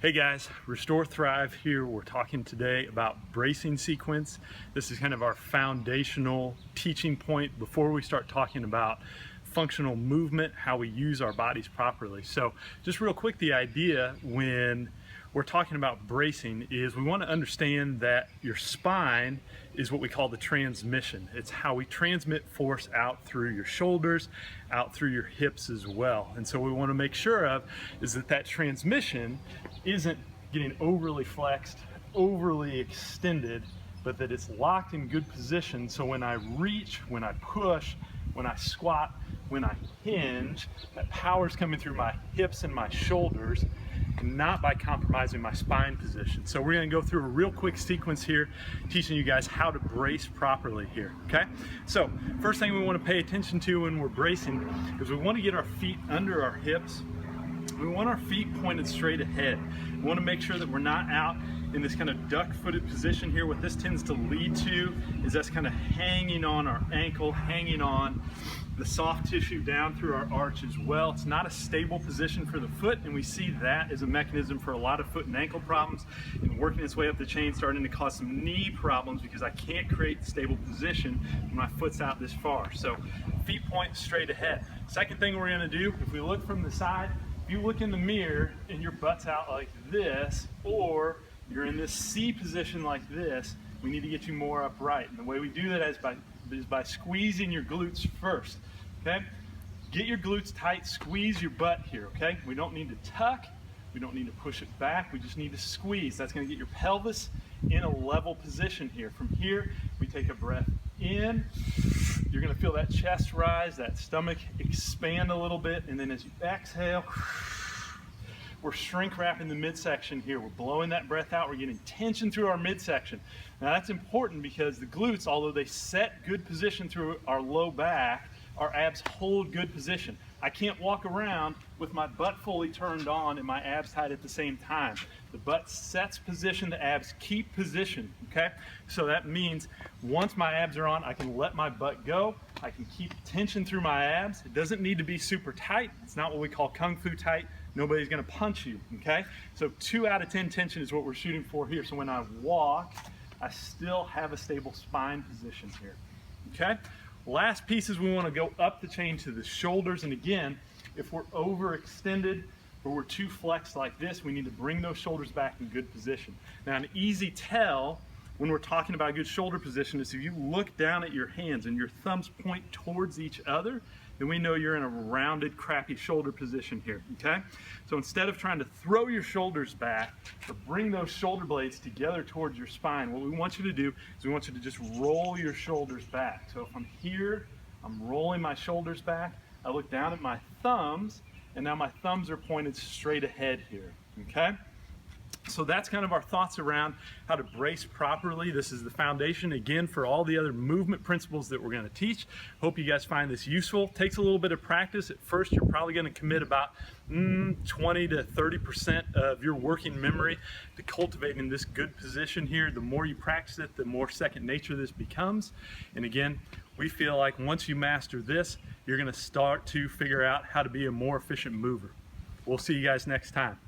Hey guys, Restore Thrive here. We're talking today about bracing sequence. This is kind of our foundational teaching point before we start talking about functional movement, how we use our bodies properly. So just real quick, the idea when we're talking about bracing is we want to understand that your spine is what we call the transmission. It's how we transmit force out through your shoulders, out through your hips as well. And so what we want to make sure of is that that transmission isn't getting overly flexed, overly extended, but that it's locked in good position. So when I reach, when I push, when I squat, when I hinge, that power's coming through my hips and my shoulders, not by compromising my spine position. So we're gonna go through a real quick sequence here, teaching you guys how to brace properly here, okay? So first thing we wanna pay attention to when we're bracing is we wanna get our feet under our hips. We want our feet pointed straight ahead. We wanna make sure that we're not out in this kind of duck-footed position here. What this tends to lead to is us kind of hanging on our ankle, hanging on the soft tissue down through our arch as well. It's not a stable position for the foot, and we see that as a mechanism for a lot of foot and ankle problems, and working its way up the chain, starting to cause some knee problems because I can't create a stable position when my foot's out this far. So feet point straight ahead. Second thing we're gonna do, if we look from the side, if you look in the mirror and your butt's out like this, or you're in this C position like this, we need to get you more upright. And the way we do that is by squeezing your glutes first, okay? Get your glutes tight, squeeze your butt here, okay? We don't need to tuck, we don't need to push it back, we just need to squeeze. That's gonna get your pelvis in a level position here. From here, we take a breath in, you're gonna feel that chest rise, that stomach expand a little bit, and then as you exhale, we're shrink wrapping the midsection here. We're blowing that breath out. We're getting tension through our midsection. Now that's important because the glutes, although they set good position through our low back, our abs hold good position. I can't walk around with my butt fully turned on and my abs tight at the same time. The butt sets position, the abs keep position, okay? So that means once my abs are on, I can let my butt go. I can keep tension through my abs. It doesn't need to be super tight. It's not what we call kung fu tight. Nobody's gonna punch you, okay? So 2 out of 10 tension is what we're shooting for here. So when I walk, I still have a stable spine position here, okay? Last piece is we wanna go up the chain to the shoulders. And again, if we're overextended or we're too flexed like this, we need to bring those shoulders back in good position. Now an easy tell when we're talking about a good shoulder position is if you look down at your hands and your thumbs point towards each other, then we know you're in a rounded, crappy shoulder position here, okay? So instead of trying to throw your shoulders back or bring those shoulder blades together towards your spine, what we want you to do is we want you to just roll your shoulders back. So if I'm here, I'm rolling my shoulders back, I look down at my thumbs, and now my thumbs are pointed straight ahead here, okay? So that's kind of our thoughts around how to brace properly. This is the foundation, again, for all the other movement principles that we're going to teach. Hope you guys find this useful. Takes a little bit of practice. At first, you're probably going to commit about 20 to 30% of your working memory to cultivating this good position here. The more you practice it, the more second nature this becomes. And again, we feel like once you master this, you're going to start to figure out how to be a more efficient mover. We'll see you guys next time.